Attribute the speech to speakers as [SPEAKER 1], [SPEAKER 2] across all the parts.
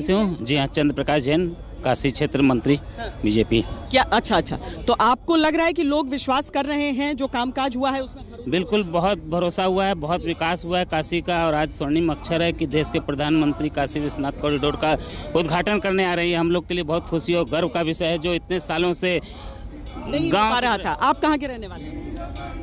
[SPEAKER 1] से हूँ जी हाँ, चंद्र प्रकाश जैन, काशी क्षेत्र मंत्री बीजेपी।
[SPEAKER 2] क्या अच्छा, तो आपको लग रहा है कि लोग विश्वास कर रहे हैं जो कामकाज हुआ है उसमें?
[SPEAKER 1] बिल्कुल, बहुत भरोसा हुआ है, बहुत विकास हुआ है काशी का। और आज स्वर्णिम अक्षर है कि देश के प्रधानमंत्री काशी विश्वनाथ कॉरिडोर का उद्घाटन करने आ रही है। हम लोग के लिए बहुत खुशी और गर्व का विषय है, जो इतने सालों से
[SPEAKER 2] नहीं
[SPEAKER 1] गाँव
[SPEAKER 2] आ रहा था। आप कहाँ के रहने वाले हैं?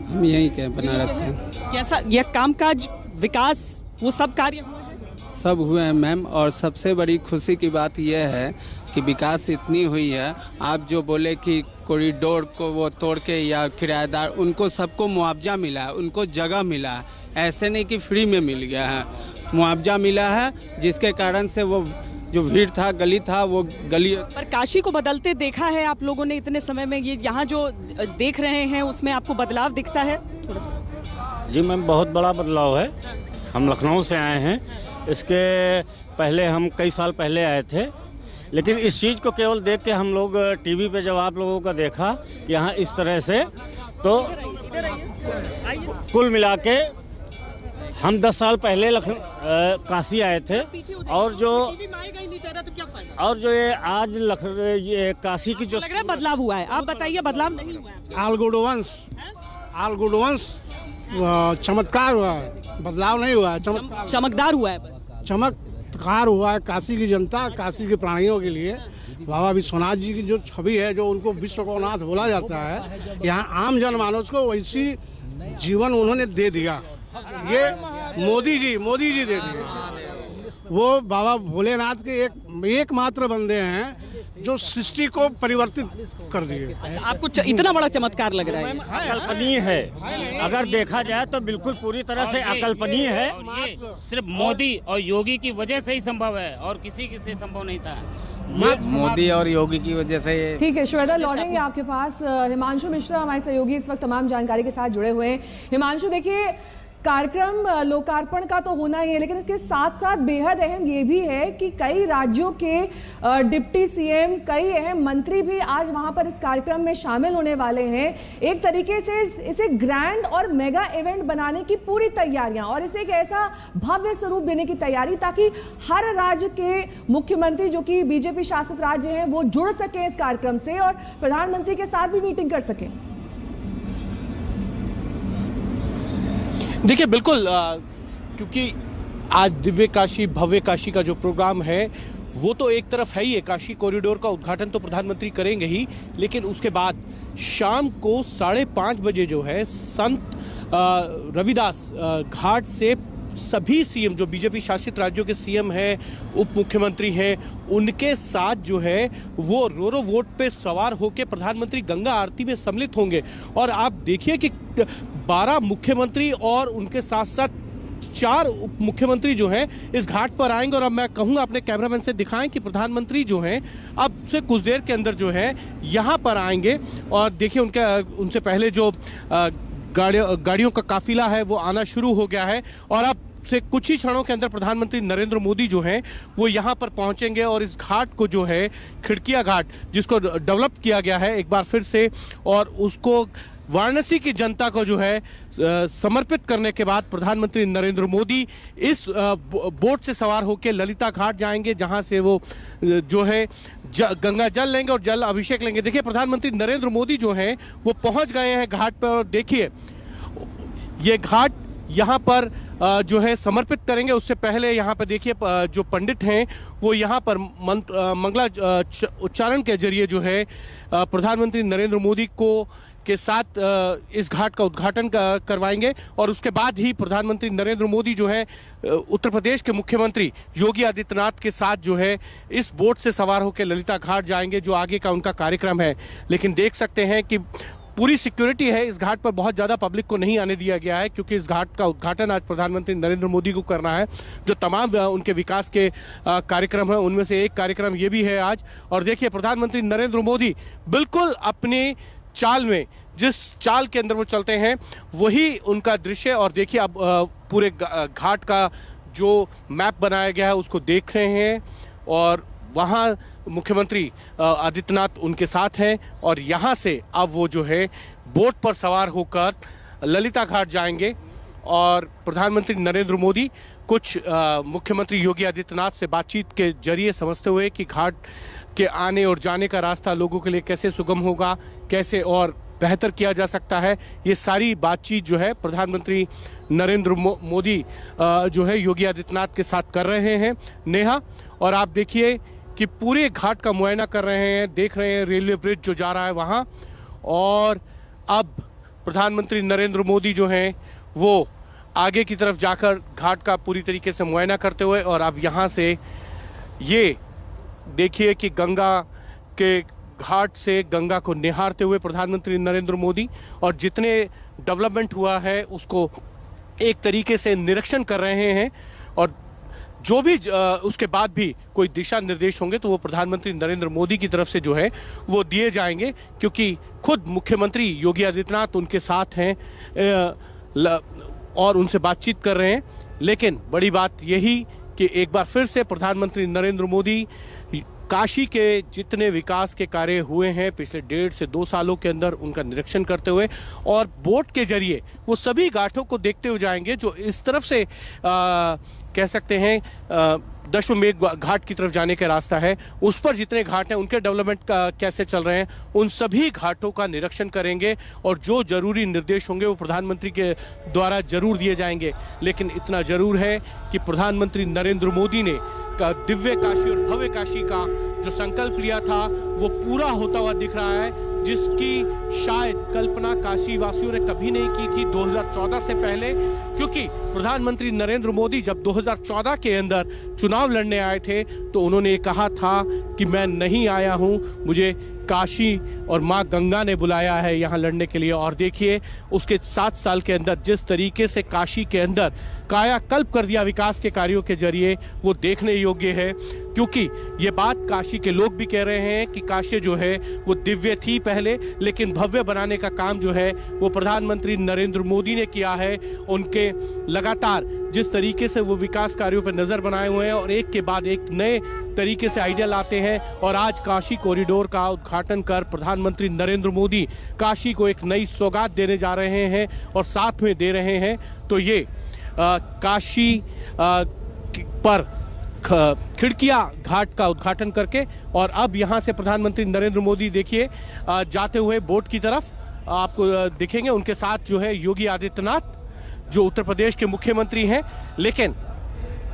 [SPEAKER 3] हम यहीं के बनारस के।
[SPEAKER 2] कैसा यह कामकाज, विकास, वो सब कार्य हुए हैं?
[SPEAKER 3] सब हुए हैं मैम, और सबसे बड़ी खुशी की बात यह है कि विकास इतनी हुई है। आप जो बोले कि कॉरिडोर को वो तोड़ के या किराएदार, उनको सबको मुआवजा मिला है, उनको जगह मिला है। ऐसे नहीं कि फ्री में मिल गया है, मुआवजा मिला है, जिसके कारण से वो जो भीड़ था, गली था, वो गली।
[SPEAKER 2] पर काशी को बदलते देखा है आप लोगों ने इतने समय में? ये यहाँ जो देख रहे हैं उसमें आपको बदलाव दिखता है थोड़ा सा?
[SPEAKER 4] जी मैम, बहुत बड़ा बदलाव है। हम लखनऊ से आए हैं। इसके पहले हम कई साल पहले आए थे, लेकिन इस चीज़ को केवल देख के हम लोग टीवी पे जब आप लोगों का देखा कि यहाँ इस तरह से, तो कुल मिला के हम 10 साल पहले काशी आए थे। और जो ये आज ये काशी की जो
[SPEAKER 2] लग रहा है बदलाव हुआ है, आप बताइए बदलाव नहीं हुआ है?
[SPEAKER 5] आल गुड वंश चमत्कार हुआ है, बदलाव नहीं हुआ है।
[SPEAKER 2] चमकदार हुआ है, बस
[SPEAKER 5] चमत्कार हुआ है। काशी की जनता, काशी के प्राणियों के लिए बाबा विश्वनाथ जी की जो छवि है, जो उनको विश्व को नाथ बोला जाता है, यहाँ आम जनमानस को वैसी जीवन उन्होंने दे दिया। ये मोदी जी दे दिए। वो बाबा भोलेनाथ के एकमात्र बंदे हैं जो सृष्टि को परिवर्तित कर दिए।
[SPEAKER 2] अच्छा, आपको इतना बड़ा चमत्कार लग रहा है?
[SPEAKER 4] अकल्पनीय है, अगर देखा जाए तो बिल्कुल पूरी तरह से अकल्पनीय है।
[SPEAKER 1] ये सिर्फ मोदी और योगी की वजह से ही संभव है, और किसी से संभव नहीं था।
[SPEAKER 3] मोदी और योगी की वजह से।
[SPEAKER 6] ठीक है श्वेता, लौटेंगे आपके पास। हिमांशु मिश्रा हमारे सहयोगी इस वक्त तमाम जानकारी के साथ जुड़े हुए हैं। हिमांशु, देखिए, कार्यक्रम लोकार्पण का तो होना ही है, लेकिन इसके साथ साथ बेहद अहम ये भी है कि कई राज्यों के डिप्टी सीएम, कई अहम मंत्री भी आज वहां पर इस कार्यक्रम में शामिल होने वाले हैं। एक तरीके से इसे ग्रैंड और मेगा इवेंट बनाने की पूरी तैयारियां, और इसे एक ऐसा भव्य स्वरूप देने की तैयारी ताकि हर राज्य के मुख्यमंत्री, जो कि बीजेपी शासित राज्य हैं, वो जुड़ सके इस कार्यक्रम से और प्रधानमंत्री के साथ भी मीटिंग कर सके।
[SPEAKER 7] देखिए, बिल्कुल, क्योंकि आज दिव्य काशी भव्य काशी का जो प्रोग्राम है वो तो एक तरफ है ही है। काशी कॉरिडोर का उद्घाटन तो प्रधानमंत्री करेंगे ही, लेकिन उसके बाद शाम को 5:30 बजे जो है संत रविदास घाट से सभी सीएम, जो बीजेपी शासित राज्यों के सीएम हैं, उप मुख्यमंत्री हैं, उनके साथ जो है वो रो वोट पे सवार होकर प्रधानमंत्री गंगा आरती में सम्मिलित होंगे। और आप देखिए कि 12 मुख्यमंत्री और उनके साथ साथ 4 उप मुख्यमंत्री जो हैं इस घाट पर आएंगे। और अब मैं कहूँगा अपने कैमरामैन से दिखाएं कि प्रधानमंत्री जो हैं अब से कुछ देर के अंदर जो है यहाँ पर आएंगे। और देखिए, उनसे पहले जो गाड़ियों का काफिला है वो आना शुरू हो गया है, और अब से कुछ ही क्षणों के अंदर प्रधानमंत्री नरेंद्र मोदी जो हैं वो यहाँ पर पहुंचेंगे। और इस घाट को जो है खिड़किया घाट, जिसको डेवलप किया गया है एक बार फिर से, और उसको वाराणसी की जनता को जो है समर्पित करने के बाद प्रधानमंत्री नरेंद्र मोदी इस बोट से सवार होकर ललिता घाट जाएंगे, जहां से वो जो है गंगा जल लेंगे और जल अभिषेक लेंगे। देखिए, प्रधानमंत्री नरेंद्र मोदी जो हैं वो पहुंच गए हैं घाट पर, और देखिए ये घाट यहाँ पर जो है समर्पित करेंगे। उससे पहले यहाँ पर देखिए जो पंडित हैं वो यहाँ पर मंगला उच्चारण के जरिए जो है प्रधानमंत्री नरेंद्र मोदी को के साथ इस घाट का उद्घाटन करवाएंगे। और उसके बाद ही प्रधानमंत्री नरेंद्र मोदी जो है उत्तर प्रदेश के मुख्यमंत्री योगी आदित्यनाथ के साथ जो है इस बोट से सवार होकर ललिता घाट जाएंगे, जो आगे का उनका कार्यक्रम है। लेकिन देख सकते हैं कि पूरी सिक्योरिटी है इस घाट पर, बहुत ज़्यादा पब्लिक को नहीं आने दिया गया है, क्योंकि इस घाट का उद्घाटन आज प्रधानमंत्री नरेंद्र मोदी को करना है। जो तमाम उनके विकास के कार्यक्रम हैं उनमें से एक कार्यक्रम ये भी है आज। और देखिए, प्रधानमंत्री नरेंद्र मोदी बिल्कुल अपनी चाल में, जिस चाल के अंदर वो चलते हैं वही उनका दृश्य। और देखिए, अब पूरे घाट का जो मैप बनाया गया है उसको देख रहे हैं, और वहाँ मुख्यमंत्री आदित्यनाथ उनके साथ हैं। और यहाँ से अब वो जो है बोट पर सवार होकर ललिता घाट जाएंगे, और प्रधानमंत्री नरेंद्र मोदी कुछ मुख्यमंत्री योगी आदित्यनाथ से बातचीत के जरिए समझते हुए कि घाट के आने और जाने का रास्ता लोगों के लिए कैसे सुगम होगा, कैसे और बेहतर किया जा सकता है, ये सारी बातचीत जो है प्रधानमंत्री नरेंद्र मोदी जो है योगी आदित्यनाथ के साथ कर रहे हैं नेहा। और आप देखिए कि पूरे घाट का मुआयना कर रहे हैं, देख रहे हैं रेलवे ब्रिज जो जा रहा है वहाँ। और अब प्रधानमंत्री नरेंद्र मोदी जो हैं वो आगे की तरफ जाकर घाट का पूरी तरीके से मुआयना करते हुए, और अब यहाँ से ये देखिए कि गंगा के घाट से गंगा को निहारते हुए प्रधानमंत्री नरेंद्र मोदी और जितने डेवलपमेंट हुआ है उसको एक तरीके से निरीक्षण कर रहे हैं। और जो भी उसके बाद भी कोई दिशा निर्देश होंगे तो वो प्रधानमंत्री नरेंद्र मोदी की तरफ से जो है वो दिए जाएंगे, क्योंकि खुद मुख्यमंत्री योगी आदित्यनाथ उनके साथ हैं और उनसे बातचीत कर रहे हैं। लेकिन बड़ी बात यही कि एक बार फिर से प्रधानमंत्री नरेंद्र मोदी काशी के जितने विकास के कार्य हुए हैं पिछले 1.5 से 2 सालों के अंदर उनका निरीक्षण करते हुए और बोट के जरिए वो सभी घाटों को देखते हुए जाएंगे जो इस तरफ से कह सकते हैं दशाश्वमेध घाट की तरफ जाने का रास्ता है, उस पर जितने घाट हैं उनके डेवलपमेंट कैसे चल रहे हैं, उन सभी घाटों का निरीक्षण करेंगे और जो जरूरी निर्देश होंगे वो प्रधानमंत्री के द्वारा जरूर दिए जाएंगे। लेकिन इतना जरूर है कि प्रधानमंत्री नरेंद्र मोदी ने दिव्य काशी और भव्य काशी का जो संकल्प लिया था वो पूरा होता हुआ दिख रहा है, जिसकी शायद कल्पना काशी वासियों ने कभी नहीं की थी 2014 से पहले। क्योंकि प्रधानमंत्री नरेंद्र मोदी जब 2014 के अंदर चुनाव लड़ने आए थे तो उन्होंने कहा था कि मैं नहीं आया हूं, मुझे काशी और मां गंगा ने बुलाया है यहां लड़ने के लिए। और देखिए उसके 7 साल के अंदर जिस तरीके से काशी के अंदर कायाकल्प कर दिया विकास के कार्यों के जरिए, वो देखने योग्य है। क्योंकि ये बात काशी के लोग भी कह रहे हैं कि काशी जो है वो दिव्य थी पहले, लेकिन भव्य बनाने का काम जो है वो प्रधानमंत्री नरेंद्र मोदी ने किया है। उनके लगातार जिस तरीके से वो विकास कार्यों पर नजर बनाए हुए हैं और एक के बाद एक नए तरीके से आइडिया लाते हैं, और आज काशी कॉरिडोर का उद्घाटन कर प्रधानमंत्री नरेंद्र मोदी काशी को एक नई सौगात देने जा रहे हैं और साथ में दे रहे हैं। तो ये काशी पर खिड़कियां घाट का उद्घाटन करके और अब यहां से प्रधानमंत्री नरेंद्र मोदी देखिए जाते हुए बोट की तरफ आपको दिखेंगे। उनके साथ जो है योगी आदित्यनाथ जो उत्तर प्रदेश के मुख्यमंत्री हैं। लेकिन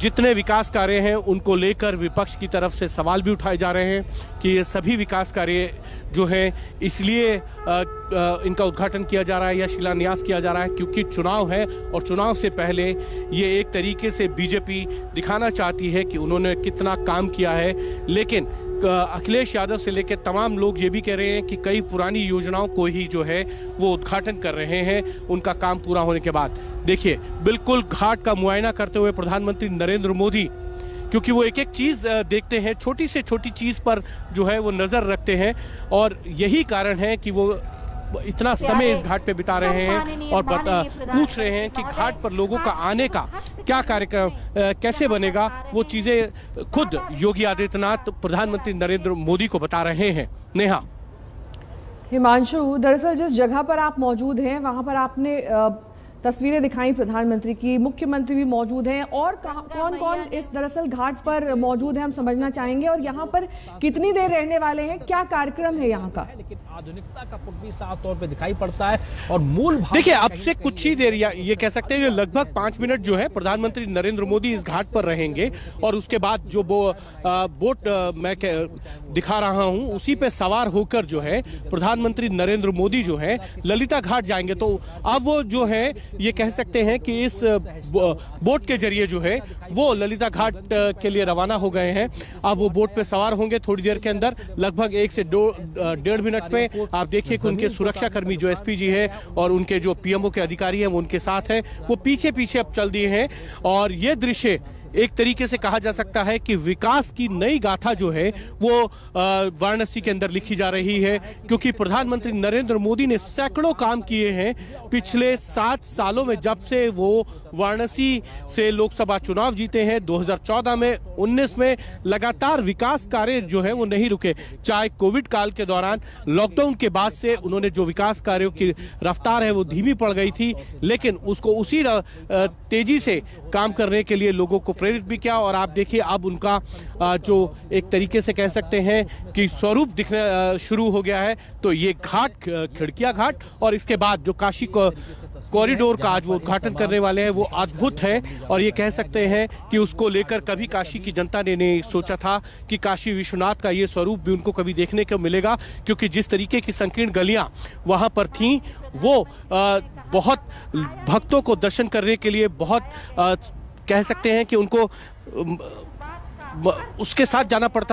[SPEAKER 7] जितने विकास कार्य हैं उनको लेकर विपक्ष की तरफ से सवाल भी उठाए जा रहे हैं कि ये सभी विकास कार्य जो है इसलिए इनका उद्घाटन किया जा रहा है या शिलान्यास किया जा रहा है क्योंकि चुनाव है, और चुनाव से पहले ये एक तरीके से बीजेपी दिखाना चाहती है कि उन्होंने कितना काम किया है। लेकिन अखिलेश यादव से लेकर तमाम लोग ये भी कह रहे हैं कि कई पुरानी योजनाओं को ही जो है वो उद्घाटन कर रहे हैं उनका काम पूरा होने के बाद। देखिए बिल्कुल घाट का मुआयना करते हुए प्रधानमंत्री नरेंद्र मोदी, क्योंकि वो एक एक चीज देखते हैं, छोटी से छोटी चीज पर जो है वो नजर रखते हैं, और यही कारण है कि वो इतना समय इस घाट पे बिता रहे हैं और पूछ रहे हैं कि घाट पर लोगों का आने का क्या कार्यक्रम कैसे बनेगा। वो चीजें खुद योगी आदित्यनाथ प्रधानमंत्री नरेंद्र मोदी को बता रहे हैं। नेहा।
[SPEAKER 6] हिमांशु, दरअसल जिस जगह पर आप मौजूद हैं वहां पर आपने तस्वीरें दिखाई प्रधानमंत्री की, मुख्यमंत्री भी मौजूद हैं, और कौन कौन इस दरअसल घाट पर मौजूद है हम समझना चाहेंगे, और यहाँ पर कितनी देर रहने वाले हैं, क्या कार्यक्रम है यहाँ का?
[SPEAKER 8] लेकिन आधुनिकता का पुट भी साफ तौर पे दिखाई पड़ता है और मूल
[SPEAKER 7] देखिए अब से कुछ ही देर या ये कह सकते हैं लगभग 5 मिनट जो है प्रधानमंत्री नरेंद्र मोदी इस घाट पर रहेंगे और उसके बाद जो बोट मैं दिखा रहा हूँ उसी पे सवार होकर जो है प्रधानमंत्री नरेंद्र मोदी जो है ललिता घाट जाएंगे। तो अब वो जो है ये कह सकते हैं कि इस बोट के जरिए जो है वो ललिता घाट के लिए रवाना हो गए हैं। अब वो बोट पे सवार होंगे थोड़ी देर के अंदर, लगभग 1 से 1.5 मिनट में। आप देखिए कि उनके सुरक्षा कर्मी जो एसपीजी है और उनके जो पीएमओ के अधिकारी हैं वो उनके साथ हैं, वो पीछे पीछे अब चल दिए हैं। और ये दृश्य एक तरीके से कहा जा सकता है कि विकास की नई गाथा जो है वो वाराणसी के अंदर लिखी जा रही है, क्योंकि प्रधानमंत्री नरेंद्र मोदी ने सैकड़ों काम किए हैं पिछले 7 सालों में, जब से वो वाराणसी से लोकसभा चुनाव जीते हैं 2014 में, 19 में। लगातार विकास कार्य जो है वो नहीं रुके, चाहे कोविड काल के दौरान, लॉकडाउन के बाद से उन्होंने जो विकास कार्यों की रफ्तार है वो धीमी पड़ गई थी, लेकिन उसको उसी तेजी से काम करने के लिए लोगों को प्रेरित भी किया। और आप देखिए अब उनका जो एक तरीके से कह सकते हैं कि स्वरूप दिखना शुरू हो गया है। तो ये घाट, खिड़किया घाट, और इसके बाद जो काशी कॉरिडोर का आज वो उद्घाटन करने वाले हैं वो अद्भुत है। और ये कह सकते हैं कि उसको लेकर कभी काशी की जनता ने नहीं सोचा था कि काशी विश्वनाथ का ये स्वरूप भी उनको कभी देखने को मिलेगा, क्योंकि जिस तरीके की संकीर्ण गलियां वहां पर थीं वो बहुत भक्तों को दर्शन करने के लिए बहुत कह सकते हैं कि उनको उसके साथ जाना पड़ता